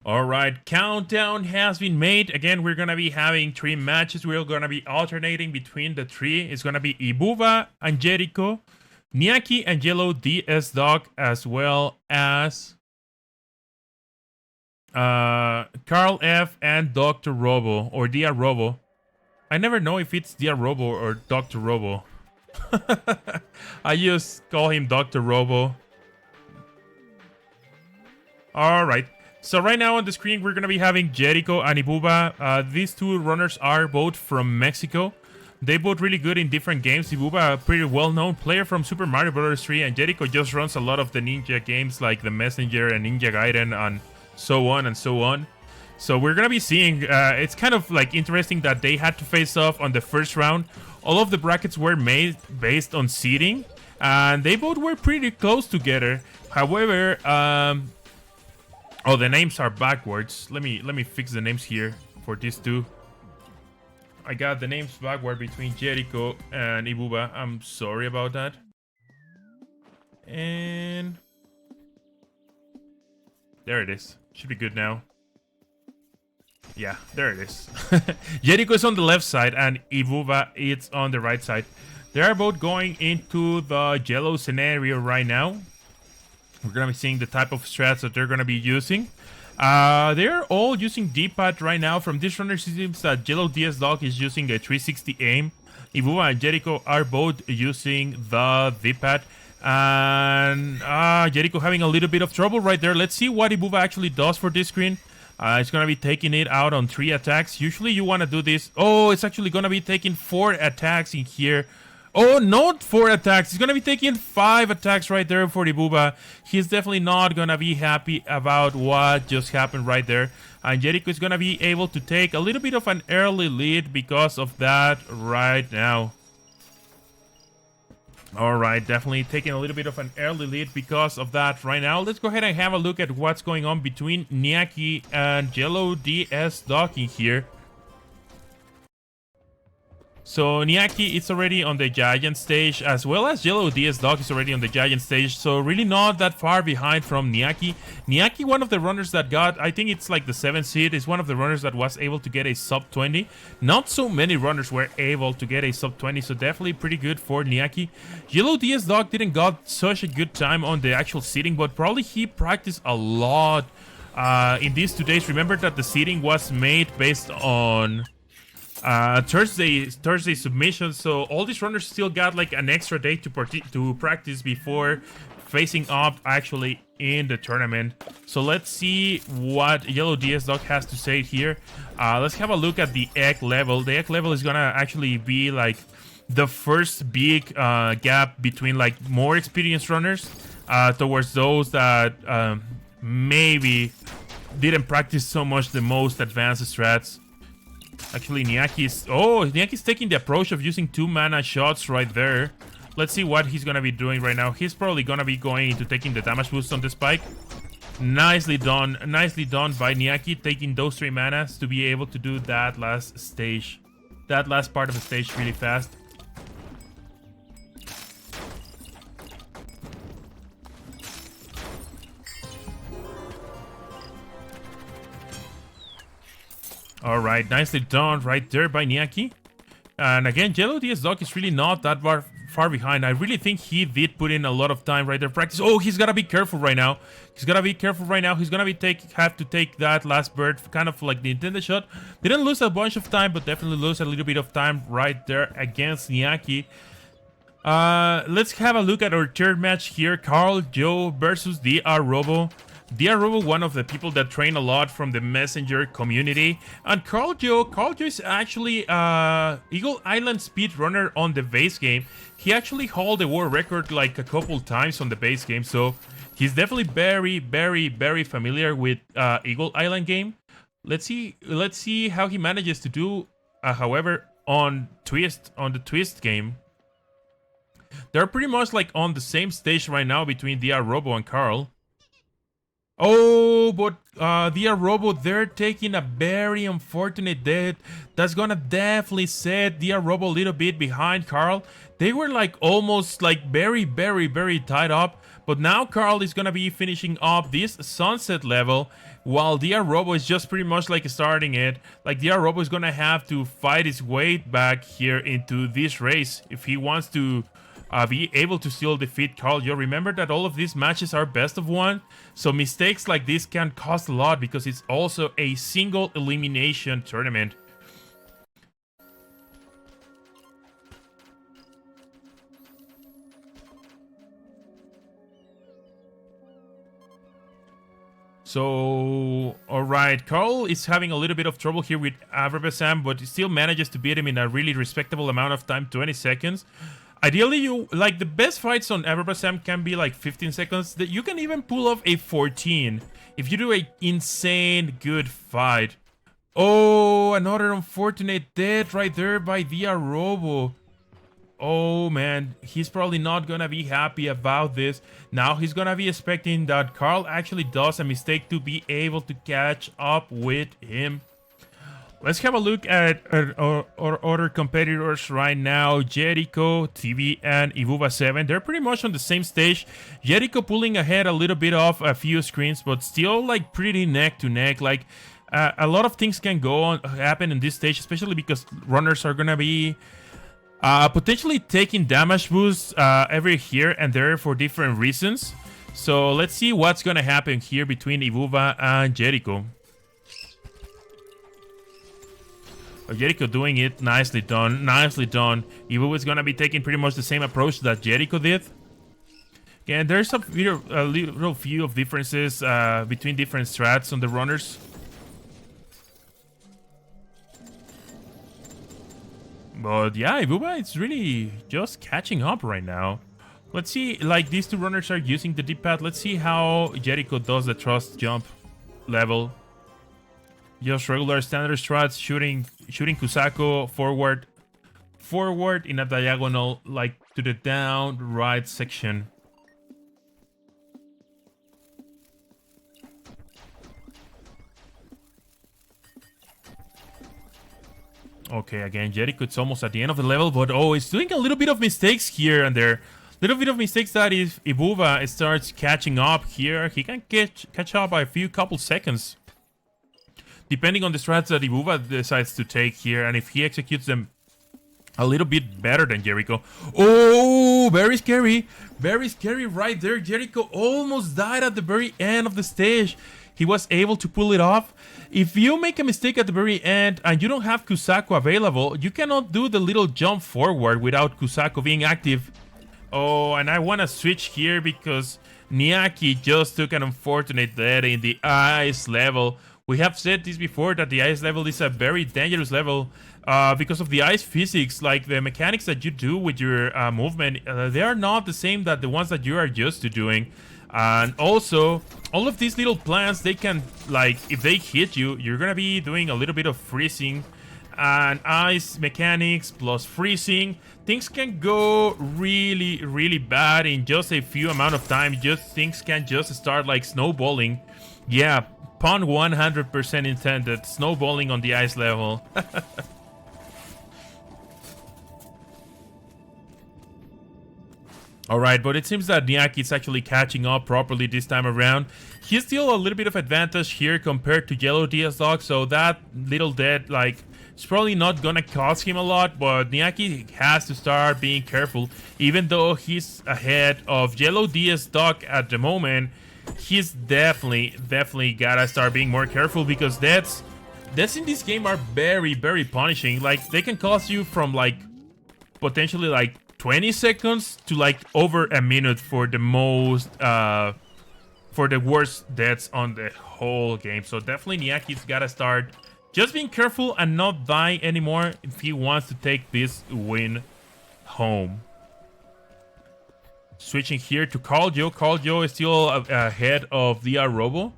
All right, countdown has been made. Again, we're gonna be having 3 matches. We're gonna be alternating between the 3. It's gonna be Ibuba and Yeriko, Niakky and Yellowdsduck, as well as Karl F and Dr. Robo, or Dia Robo. I never know if it's Dia Robo or Dr. Robo. I just call him Dr. Robo. All right. So right now on the screen, we're going to be having Yeriko and Ibuba. These two runners are both from Mexico. They both really good in different games. Ibuba, a pretty well-known player from Super Mario Bros. 3, and Yeriko just runs a lot of the ninja games like The Messenger and Ninja Gaiden and so on and so on. So we're going to be seeing, it's kind of like interesting that they had to face off on the first round. All of the brackets were made based on seeding, and they both were pretty close together. However, oh, the names are backwards. Let me fix the names here for these two. I got the names backward between Yeriko and Ibuba. I'm sorry about that. And there it is. Should be good now. Yeah, there it is. Yeriko is on the left side and Ibuba is on the right side. They are both going into the yellow scenario right now. We're going to be seeing the type of strats that they're going to be using. They're all using D-pad right now. From this runner, it seems that Yellowdsduck is using a 360 aim. Ibuba and Yeriko are both using the D-pad. And Yeriko having a little bit of trouble right there. Let's see what Ibuba actually does for this screen. It's going to be taking it out on 3 attacks. Usually you want to do this. Oh, it's actually going to be taking 4 attacks in here. Oh, not 4 attacks. He's going to be taking 5 attacks right there for Ibuba. He's definitely not going to be happy about what just happened right there. And Yeriko is going to be able to take a little bit of an early lead because of that right now. Alright, definitely taking a little bit of an early lead because of that right now. Let's go ahead and have a look at what's going on between Niakky and Yellowdsduck in here. So Niakky is already on the giant stage, as well as Yellowdsduck is already on the giant stage, so really not that far behind from Niakky. Niakky, one of the runners that got, I think it's like the 7th seed, is one of the runners that was able to get a sub 20. Not so many runners were able to get a sub 20, so definitely pretty good for Niakky. Yellowdsduck didn't got such a good time on the actual seeding, but probably he practiced a lot in these 2 days. Remember that the seeding was made based on Thursday submission, so all these runners still got like an extra day to practice before facing up actually in the tournament. So let's see what Yellowdsduck has to say here. Let's have a look at the egg level. The egg level is gonna actually be like the first big gap between like more experienced runners towards those that maybe didn't practice so much the most advanced strats. Actually, Niakky's taking the approach of using 2 mana shots right there. Let's see what he's gonna be doing right now. He's probably gonna be going into taking the damage boost on the spike. Nicely done by Niakky, taking those 3 manas to be able to do that last stage, that last part of the stage really fast. Alright, nicely done right there by Niakky. And again, Yellowdsduck is really not that far behind. I really think he did put in a lot of time right there practice. Oh, he's gotta be careful right now. He's gonna be have to take that last bird, kind of like the intended shot. Didn't lose a bunch of time, but definitely lose a little bit of time right there against Niakky. Let's have a look at our third match here. Karlyo versus Dia Robo. Dia Robo, one of the people that train a lot from the Messenger community. And Karlyo is actually Eagle Island speedrunner on the base game. He actually held the world record like a couple times on the base game. So he's definitely very familiar with Eagle Island game. Let's see how he manages to do, however, on the Twist game. They're pretty much like on the same stage right now between Dia Robo and Karl. Oh, but Dia Robo, they're taking a very unfortunate death. That's gonna definitely set Dia Robo a little bit behind Karl. They were like almost like very tied up. But now Karl is gonna be finishing up this sunset level, while Robo is just pretty much like starting it. Like Robo is gonna have to fight his way back here into this race if he wants to be able to still defeat Karlyo. Remember that all of these matches are best of one, so mistakes like this can cost a lot because it's also a single elimination tournament. So, alright, Karl is having a little bit of trouble here with Ibuba7, but he still manages to beat him in a really respectable amount of time, 20 seconds. Ideally, you like the best fights on Ibuba7 can be like 15 seconds. That you can even pull off a 14 if you do a insane good fight. Oh, another unfortunate death right there by Robo. Oh man, he's probably not gonna be happy about this. Now he's gonna be expecting that Karl actually does a mistake to be able to catch up with him. Let's have a look at our other competitors right now. YerikoTV and Ibuba7. They're pretty much on the same stage. Yeriko pulling ahead a little bit off a few screens, but still like pretty neck to neck. Like a lot of things can happen in this stage, especially because runners are gonna be potentially taking damage boosts every here and there for different reasons. So let's see what's gonna happen here between Ibuba and Yeriko. Yeriko doing it, nicely done, nicely done. Ibuba is gonna be taking pretty much the same approach that Yeriko did. Again, there's a little few of differences between different strats on the runners. But yeah, Ibuba is really just catching up right now. Let's see, like these two runners are using the deep pad. Let's see how Yeriko does the thrust jump level. Just regular standard strats, shooting Kusako forward in a diagonal, like to the down right section. Okay, again, Yeriko, it's almost at the end of the level, but oh, it's doing a little bit of mistakes here and there. Little bit of mistakes that if Ibuba starts catching up here, he can catch up by a couple seconds. Depending on the strats that Ibuba decides to take here, and if he executes them a little bit better than Yeriko. Oh, very scary right there. Yeriko almost died at the very end of the stage. He was able to pull it off. If you make a mistake at the very end and you don't have Kusako available, you cannot do the little jump forward without Kusako being active. Oh, and I want to switch here because Niakky just took an unfortunate death in the ice level. We have said this before, that the ice level is a very dangerous level because of the ice physics. Like the mechanics that you do with your movement, they are not the same that the ones that you are used to doing. And also, all of these little plants, they can, like, if they hit you, you're gonna be doing a little bit of freezing. And ice mechanics plus freezing, things can go really bad in just a few amount of time. Things can just start like snowballing. Yeah, pun 100% intended. Snowballing on the ice level. Alright, but it seems that Niakky is actually catching up properly this time around. He's still a little bit of advantage here compared to Yellowdsduck, so that little death, like, it's probably not gonna cost him a lot, but Niakky has to start being careful. Even though he's ahead of Yellowdsduck at the moment, he's definitely gotta start being more careful, because deaths in this game are very punishing. Like, they can cost you from like potentially like 20 seconds to like over a minute for the most for the worst deaths on the whole game. So definitely Niakky's gotta start just being careful and not die anymore if he wants to take this win home. Switching here to Karlyo. Karlyo is still ahead of Robo.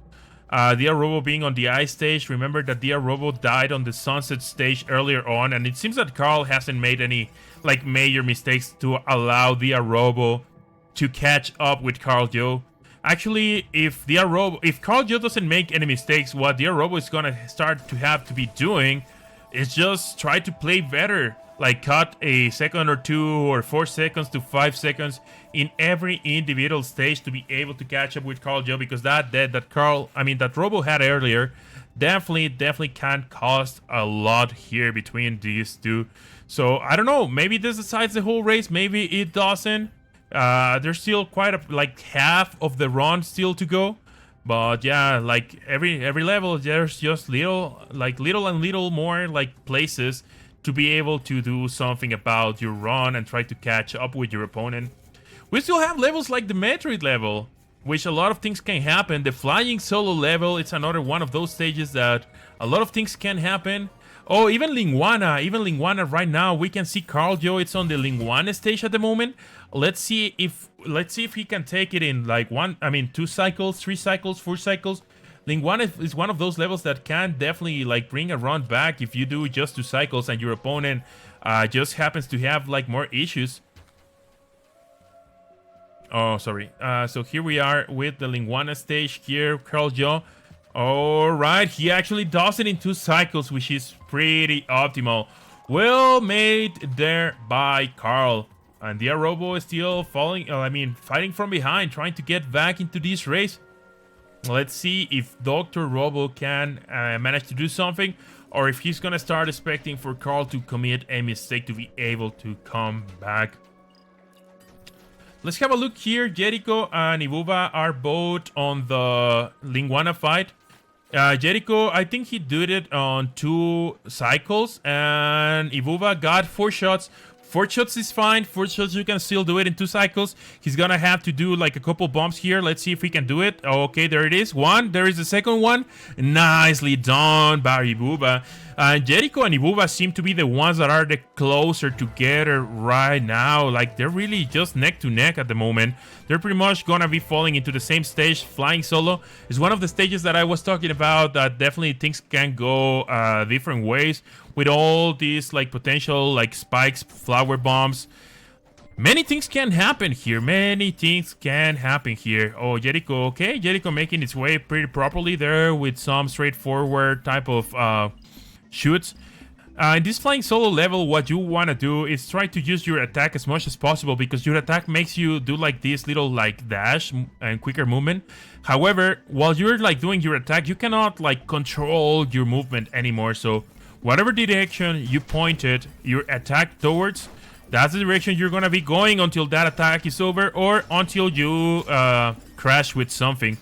Robo being on the ice stage. Remember that Robo died on the sunset stage earlier on, and it seems that Karl hasn't made any like major mistakes to allow Robo to catch up with Karlyo. Actually, if Karlyo doesn't make any mistakes, what Robo is gonna start to have to be doing is just try to play better. like cut a second or 2 or 4 seconds to 5 seconds in every individual stage to be able to catch up with Karlyo, because that Robo had earlier definitely can cost a lot here between these two. So I don't know, maybe this decides the whole race, maybe it doesn't. There's still quite like half of the run still to go. But yeah, like every level, there's just little more like places to be able to do something about your run and try to catch up with your opponent. We still have levels like the Metroid level, which a lot of things can happen. The flying solo level, it's another one of those stages that a lot of things can happen. Oh, even Linguana right now, we can see Karlyo, it's on the Linguana stage at the moment. Let's see if he can take it in like 2 cycles, 3 cycles, 4 cycles. Linguana is one of those levels that can definitely like bring a run back if you do just 2 cycles and your opponent just happens to have like more issues. Oh, sorry. So here we are with the Linguana stage here, Karlyo. Alright, he actually does it in 2 cycles, which is pretty optimal. Well made there by Karl. And the Robo is still fighting from behind, trying to get back into this race. Let's see if Dr. Robo can manage to do something, or if he's gonna start expecting for Karl to commit a mistake to be able to come back. Let's have a look here. Yeriko and Ibuba are both on the Linguana fight. Yeriko, I think he did it on 2 cycles, and Ibuba got 4 shots. 4 shots is fine. 4 shots, you can still do it in 2 cycles. He's gonna have to do like a couple bumps here. Let's see if he can do it. Okay, there it is. One. There is the second one. Nicely done by Ibuba. Yeriko and Ibuba seem to be the ones that are the closer together right now. Like, they're really just neck to neck at the moment. They're pretty much gonna be falling into the same stage. Flying solo is one of the stages that I was talking about that definitely things can go different ways with all these like potential like spikes, flower bombs. Many things can happen here. Many things can happen here. Oh, Yeriko, okay. Yeriko making its way pretty properly there with some straightforward type of shoots. In this flying solo level, what you want to do is try to use your attack as much as possible, because your attack makes you do like this little like dash and quicker movement. However, while you're like doing your attack, you cannot like control your movement anymore. So whatever direction you pointed your attack towards, that's the direction you're gonna be going until that attack is over, or until you crash with something.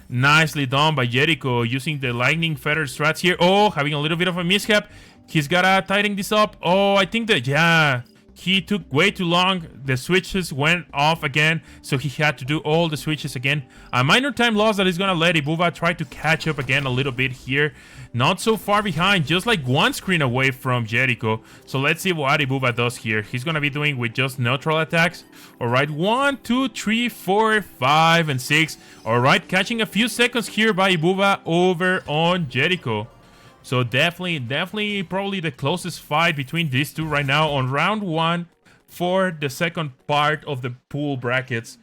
Nicely done by Yeriko using the lightning feather strats here. Oh, having a little bit of a mishap. He's gotta tighten this up. Oh, I think that, yeah, he took way too long. The switches went off again, so he had to do all the switches again. A minor time loss that is gonna let Ibuba try to catch up again a little bit here. Not so far behind, just like 1 screen away from Yeriko. So let's see what Ibuba does here. He's gonna be doing with just neutral attacks. Alright, 1, 2, 3, 4, 5, and 6. Alright, catching a few seconds here by Ibuba over on Yeriko. So definitely probably the closest fight between these two right now on round 1 for the second part of the pool brackets.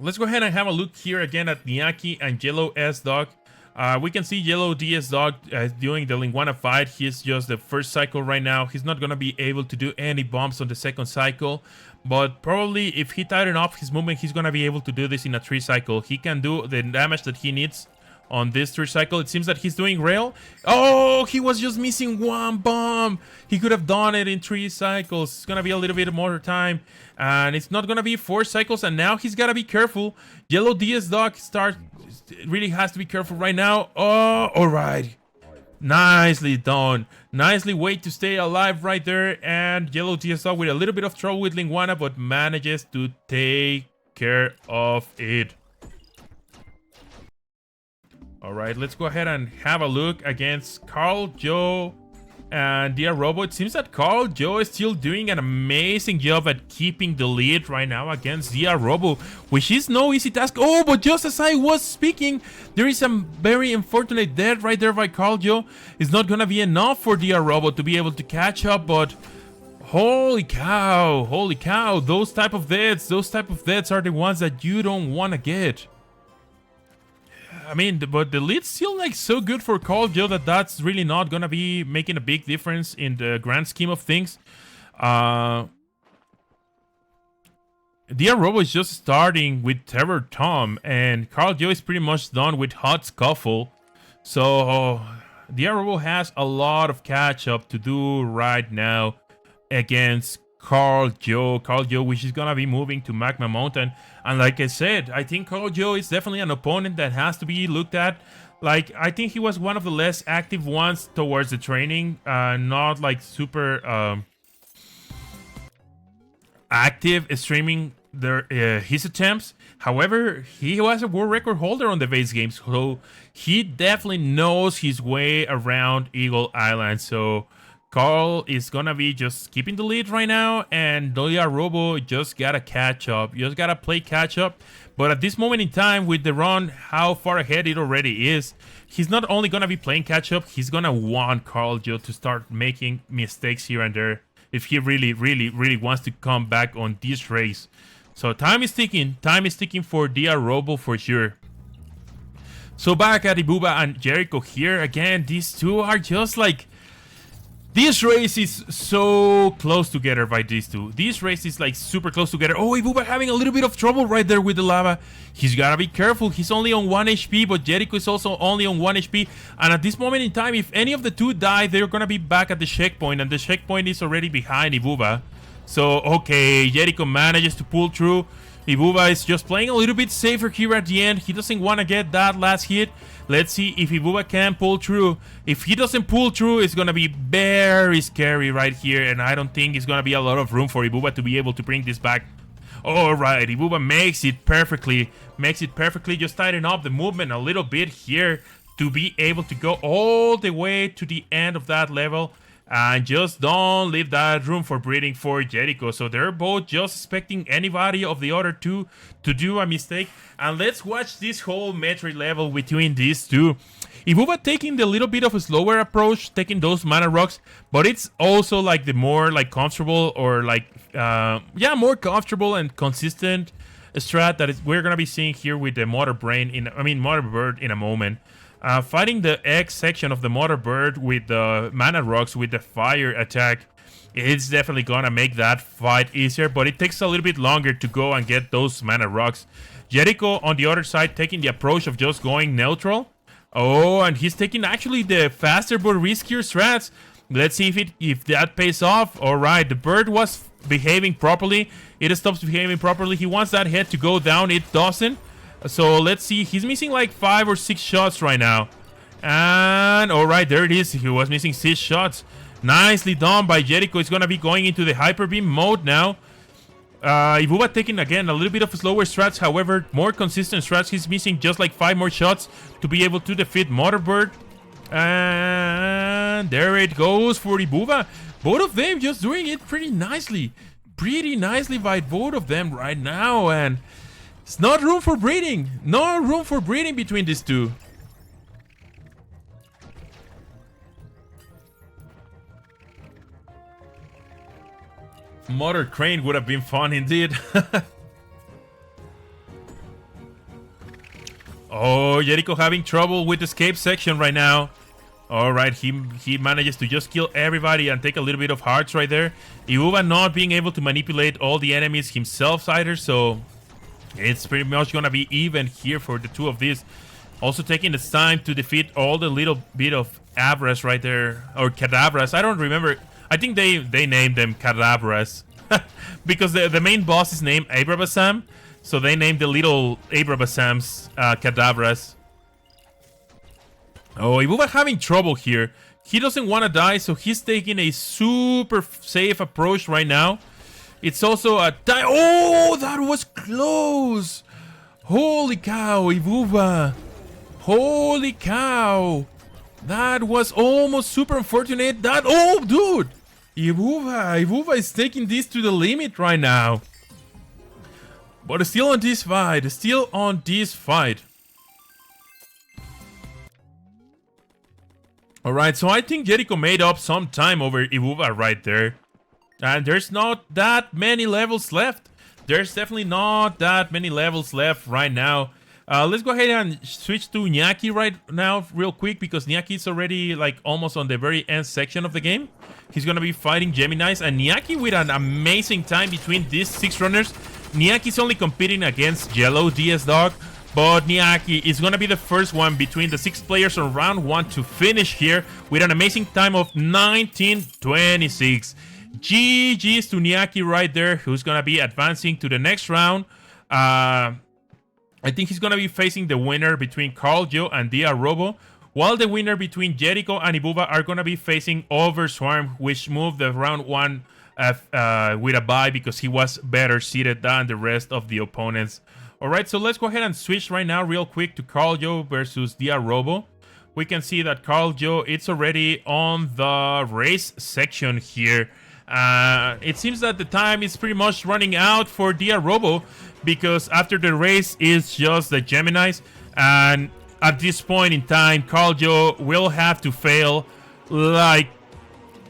Let's go ahead and have a look here again at Niakky and Yellowdsduck. We can see Yellowdsduck doing the Linguana fight. He's just the first cycle right now. He's not going to be able to do any bumps on the second cycle. But probably if he tighten up his movement, he's going to be able to do this in a 3 cycle. He can do the damage that he needs on this 3 cycle. It seems that he's doing rail. Oh, he was just missing 1 bomb. He could have done it in 3 cycles. It's going to be a little bit more time. And it's not going to be 4 cycles. And now he's got to be careful. Yellowdsduck really has to be careful right now. Oh, all right. Nicely done. Nicely way to stay alive right there. And Yellowdsduck with a little bit of trouble with Linguana, but manages to take care of it. All right, let's go ahead and have a look against Karlyo and the Robo. It seems that Karlyo is still doing an amazing job at keeping the lead right now against the Robo, which is no easy task. Oh, but just as I was speaking, there is a very unfortunate death right there by Karlyo. It's not gonna be enough for the Robo to be able to catch up, but holy cow, those type of deaths are the ones that you don't want to get. I mean, but the lead's still like so good for Karlyo that that's really not gonna be making a big difference in the grand scheme of things. Robo is just starting with Terror Tom, and Karlyo is pretty much done with Hot Scuffle. So Robo has a lot of catch up to do right now against Karlyo, which is gonna be moving to Magma Mountain. And like I said, I think Karlyo is definitely an opponent that has to be looked at. Like, I think he was one of the less active ones towards the training, not like super active streaming his attempts. However, he was a world record holder on the base games, so he definitely knows his way around Eagle Island. So Karl is gonna be just keeping the lead right now, and Robo just gotta catch up. You just gotta play catch up. But at this moment in time, with the run, how far ahead it already is, he's not only gonna be playing catch up, he's gonna want Karlyo to start making mistakes here and there if he really wants to come back on this race. So time is ticking for Robo for sure. So back at Ibuba and Yeriko here again, these two are just like, this race is so close together by these two. This race is like super close together. Oh, Ibuba having a little bit of trouble right there with the lava. He's gotta be careful. He's only on 1 HP, but Yeriko is also only on 1 HP. And at this moment in time, if any of the two die, they're gonna be back at the checkpoint, and the checkpoint is already behind Ibuba. So, okay, Yeriko manages to pull through. Ibuba is just playing a little bit safer here at the end. He doesn't want to get that last hit. Let's see if Ibuba can pull through. If he doesn't pull through, it's going to be very scary right here. And I don't think it's going to be a lot of room for Ibuba to be able to bring this back. Alright, Ibuba makes it perfectly. Just tighten up the movement a little bit here to be able to go all the way to the end of that level. And just don't leave that room for breathing for Yeriko. So they're both just expecting anybody of the other two to do a mistake. And let's watch this whole metric level between these two. Ibuba taking the little bit of a slower approach, taking those mana rocks, but it's also like the more like comfortable or like more comfortable and consistent strat that we're gonna be seeing here with the Motor Bird in a moment. Fighting the X section of the Motor Bird with the mana rocks with the fire attack, it's definitely gonna make that fight easier, but it takes a little bit longer to go and get those mana rocks. Yeriko on the other side taking the approach of just going neutral. Oh, and he's taking actually the faster but riskier strats. Let's see if that pays off. Alright, the bird was behaving properly. It stops behaving properly. He wants that head to go down. It doesn't. So let's see. He's missing like 5 or 6 shots right now. And alright, there it is. He was missing 6 shots. Nicely done by Yeriko. It's going to be going into the Hyper Beam mode now. Ibuba taking again a little bit of slower strats, however more consistent strats. He's missing just like 5 more shots to be able to defeat Motor Bird. And there it goes for Ibuba. Both of them just doing it pretty nicely by both of them right now, and it's not room for breathing. No room for breathing between these two. Motor Crane would have been fun indeed. Oh, Yeriko having trouble with the escape section right now. Alright, he manages to just kill everybody and take a little bit of hearts right there. Ibuba not being able to manipulate all the enemies himself either, so it's pretty much gonna be even here for the two of these. Also taking the time to defeat all the little bit of Abras right there, or Cadabras. I don't remember. I think they named them Cadabras because the main boss is named Ibuba7, so they named the little Ibuba7s Cadabras. Oh, Ibuba having trouble here. He doesn't want to die, so he's taking a super safe approach right now. It's also a die. Oh, that was close. Holy cow, Ibuba. Holy cow. That was almost super unfortunate. Oh, dude. Ibuba is taking this to the limit right now. But still on this fight. Alright, so I think Yeriko made up some time over Ibuba right there. And there's not that many levels left. There's definitely not that many levels left right now. Let's go ahead and switch to Niakky right now real quick, because Niakky is already like almost on the very end section of the game. He's gonna be fighting Geminis, and Niakky with an amazing time between these 6 runners. Niakky's only competing against Yellowdsduck, but Niakky is gonna be the first one between the 6 players on round 1 to finish here with an amazing time of 19:26. GG's to Niakky right there, who's gonna be advancing to the next round. I think he's going to be facing the winner between Karlyo and Robo, while the winner between Yeriko and Ibuba are going to be facing Overswarm, which moved the round 1 with a bye because he was better seated than the rest of the opponents. Alright, so let's go ahead and switch right now real quick to Karlyo versus Robo. We can see that Karlyo, it's already on the race section here. It seems that the time is pretty much running out for Robo, because after the race is just the Geminis, and at this point in time Karlyo will have to fail like,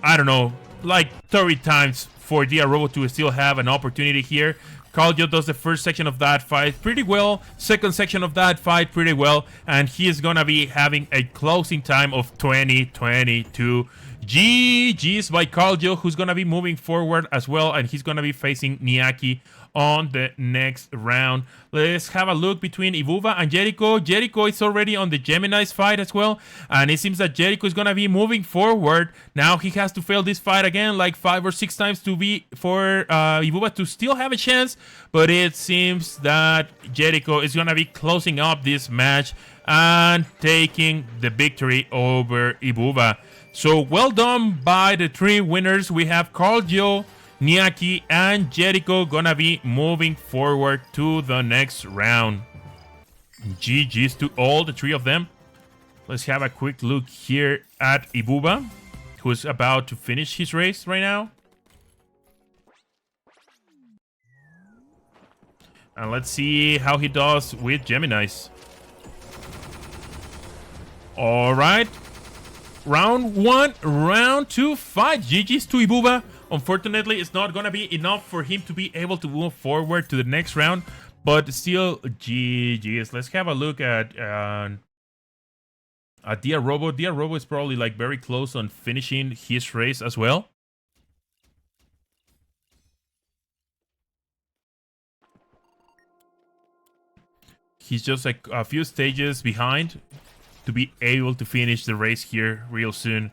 I don't know, like 30 times for Robo to still have an opportunity here. Karlyo does the first section of that fight pretty well, second section of that fight pretty well, and he is gonna be having a closing time of 20:22. GG's by Karlyo, who's gonna be moving forward as well, and he's gonna be facing Niakky on the next round. Let's have a look between Ibuba and Yeriko. Yeriko is already on the Gemini's fight as well, and it seems that Yeriko is gonna be moving forward. Now he has to fail this fight again like 5 or 6 times to be for Ibuba to still have a chance, but it seems that Yeriko is gonna be closing up this match and taking the victory over Ibuba. So well done by the 3 winners. We have Karlyo, Niakky, and Yeriko gonna be moving forward to the next round. GG's to all the 3 of them. Let's have a quick look here at Ibuba, who's about to finish his race right now. And let's see how he does with Geminis. Alright. Round 1, round 2 fight. GG's to Ibuba. Unfortunately, it's not gonna be enough for him to be able to move forward to the next round, but still GG's. Let's have a look at Robo. Robo is probably like very close on finishing his race as well. He's just like a few stages behind to be able to finish the race here real soon.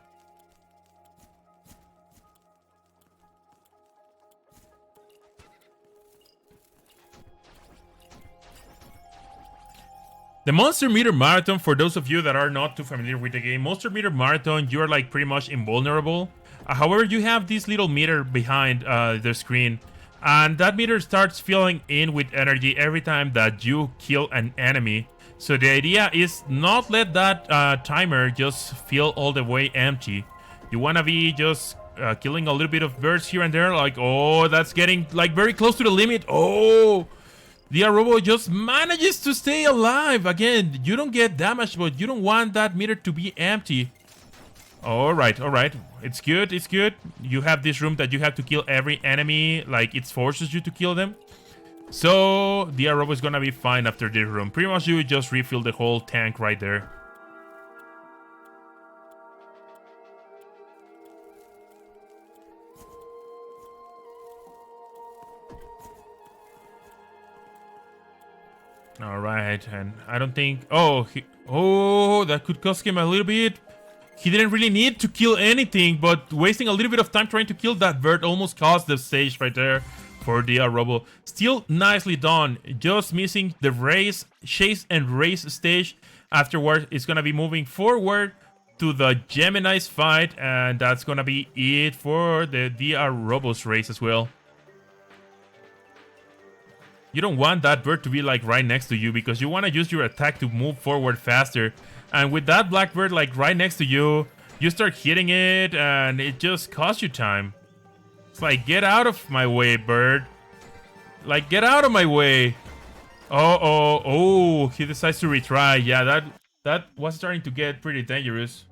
The Monster Meter Marathon, for those of you that are not too familiar with the game, Monster Meter Marathon, you're like pretty much invulnerable. However, you have this little meter behind the screen, and that meter starts filling in with energy every time that you kill an enemy. So the idea is not let that timer just fill all the way empty. You want to be just killing a little bit of birds here and there, like, oh, that's getting like very close to the limit. Oh, the Robo just manages to stay alive. Again, you don't get damaged, but you don't want that meter to be empty. Alright, alright. It's good, it's good. You have this room that you have to kill every enemy, like it forces you to kill them. So the Robo is gonna be fine after this room. Pretty much you just refill the whole tank right there. All right, and I don't think... Oh, that could cost him a little bit. He didn't really need to kill anything, but wasting a little bit of time trying to kill that bird almost cost the stage right there for the Robo. Still nicely done. Just missing the race, chase and race stage. Afterwards, it's going to be moving forward to the Gemini's fight, and that's going to be it for the Robo's race as well. You don't want that bird to be like right next to you because you want to use your attack to move forward faster. And with that black bird like right next to you, you start hitting it and it just costs you time. It's like, get out of my way, bird. Like, get out of my way. Oh, he decides to retry. Yeah, that was starting to get pretty dangerous.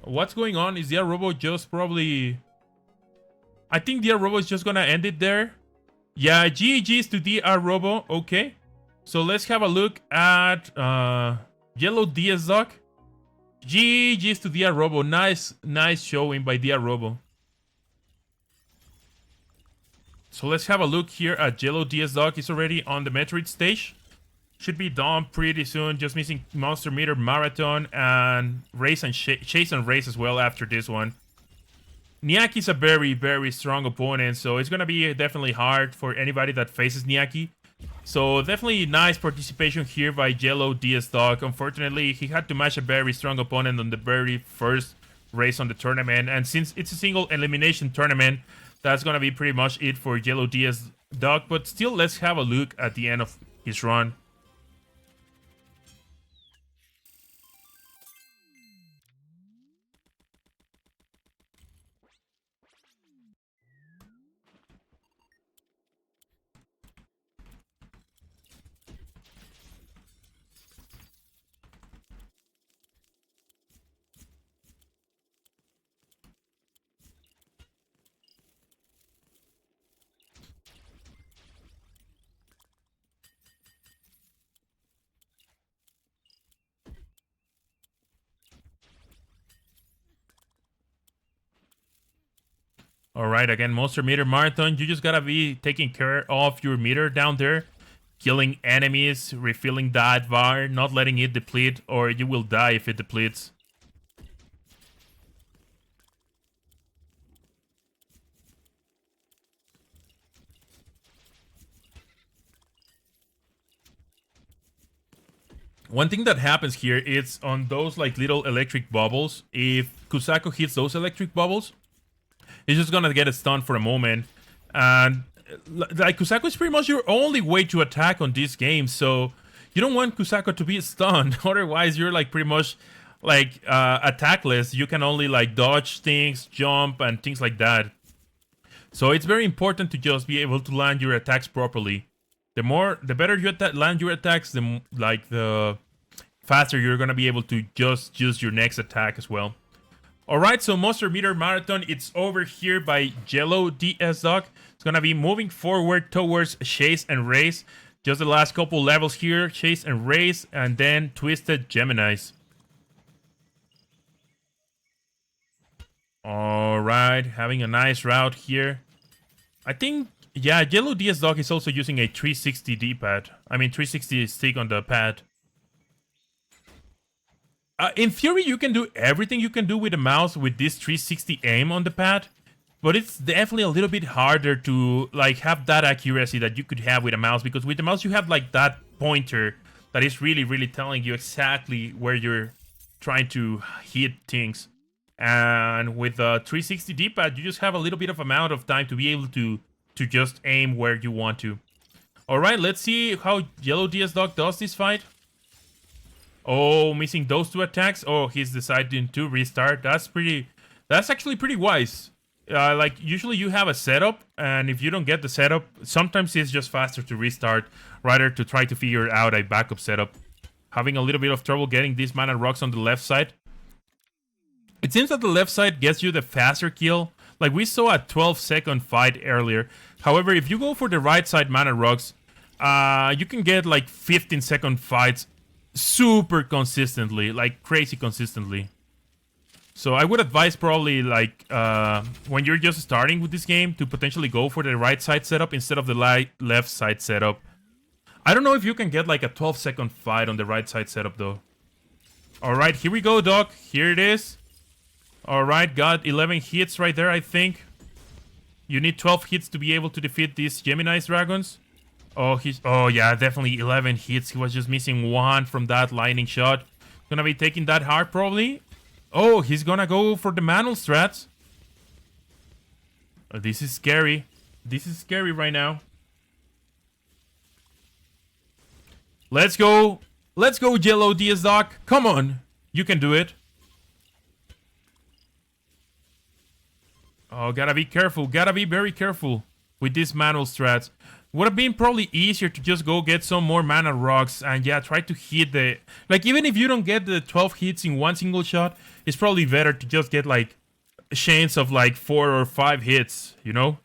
What's going on? Is the Robo just probably... I think DR Robo is just gonna end it there. Yeah, GG's to DR Robo. Okay. So let's have a look at Yellowdsduck. GG's to DR Robo. Nice showing by DR Robo. So let's have a look here at Yellowdsduck. He's already on the Metroid stage. Should be done pretty soon. Just missing Monster Meter Marathon and Race and Chase and Race as well after this one. Niakky's a very strong opponent, so it's gonna be definitely hard for anybody that faces Niakky. So definitely nice participation here by Yellowdsduck. Unfortunately, he had to match a very strong opponent on the very first race on the tournament, and since it's a single elimination tournament, that's gonna be pretty much it for Yellowdsduck. But still, let's have a look at the end of his run. Alright, again, Monster Meter Marathon. You just gotta be taking care of your meter down there. Killing enemies, refilling that bar, not letting it deplete, or you will die if it depletes. One thing that happens here is on those like little electric bubbles, if Kusako hits those electric bubbles, he's just gonna get a stun for a moment, and like Kusako is pretty much your only way to attack on this game. So you don't want Kusako to be stunned, otherwise you're like pretty much like attackless. You can only like dodge things, jump, and things like that. So it's very important to just be able to land your attacks properly. The better you land your attacks, the faster you're gonna be able to just use your next attack as well. Alright, so Monster Meter Marathon, it's over here by Yellowdsduck. It's gonna be moving forward towards Chase and Race. Just the last couple levels here, Chase and Race, and then Twisted Geminis. Alright, having a nice route here. I think, yeah, Yellowdsduck is also using a 360 D-pad. I mean, 360 stick on the pad. In theory, you can do everything you can do with the mouse with this 360 aim on the pad, but it's definitely a little bit harder to like have that accuracy that you could have with a mouse, because with the mouse you have like that pointer that is really telling you exactly where you're trying to hit things, and with the 360 D-pad you just have a little bit of amount of time to be able to just aim where you want to. All right, let's see how Yellowdsduck does this fight. Oh, missing those two attacks. Oh, he's deciding to restart. That's actually pretty wise. Like, usually you have a setup, and if you don't get the setup, sometimes it's just faster to restart rather to try to figure out a backup setup. Having a little bit of trouble getting these mana rocks on the left side. It seems that the left side gets you the faster kill. Like, we saw a 12-second fight earlier. However, if you go for the right side mana rocks, you can get like 15-second fights super consistently, like crazy consistently. So I would advise probably like when you're just starting with this game to potentially go for the right side setup instead of the left side setup. I don't know if you can get like a 12-second fight on the right side setup though. Alright, here we go, Doc. Here it is. Alright, got 11 hits right there, I think. You need 12 hits to be able to defeat these Gemini's dragons. Oh yeah, definitely 11 hits. He was just missing one from that lightning shot. Gonna be taking that hard probably. Oh, he's gonna go for the manual strats. This is scary. This is scary right now. Let's go. Let's go, Yellowdsduck. Come on. You can do it. Oh, gotta be careful. Gotta be very careful with these manual strats. Would have been probably easier to just go get some more mana rocks and yeah, try to hit the... Like, even if you don't get the 12 hits in one single shot, it's probably better to just get like chance of like 4 or 5 hits, you know?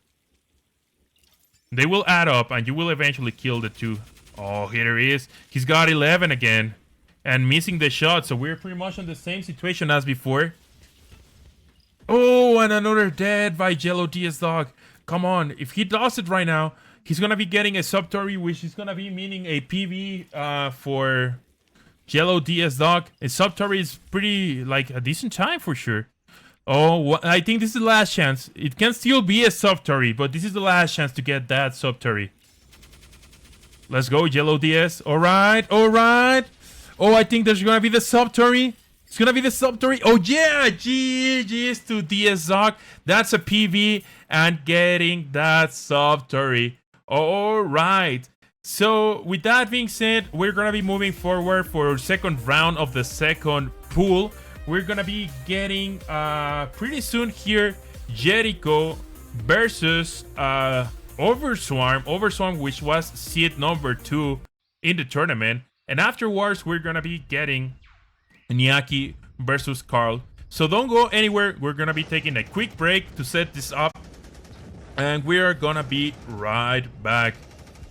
They will add up and you will eventually kill the 2. Oh, here he is. He's got 11 again. And missing the shot, so we're pretty much in the same situation as before. Oh, and another dead by Yellowdsduck. Come on, if he does it right now, he's gonna be getting a sub-Tori, which is gonna be meaning a PB for Yellowdsduck. A sub-Tori is pretty, like, a decent time for sure. Oh, I think this is the last chance. It can still be a sub-Tori, but this is the last chance to get that sub-Tori. Let's go, Yellowds. Alright, alright. Oh, I think there's gonna be the sub-Tori. It's gonna be the sub-Tori. Oh, yeah, GG's to DSDoc. That's a PB and getting that sub-Tori. Alright. So, with that being said, we're gonna be moving forward for our second round of the second pool. We're gonna be getting pretty soon here Yeriko versus Overswarm, which was seed number 2 in the tournament. And afterwards, we're gonna be getting Niakky versus Karl. So don't go anywhere. We're gonna be taking a quick break to set this up, and we are gonna be right back.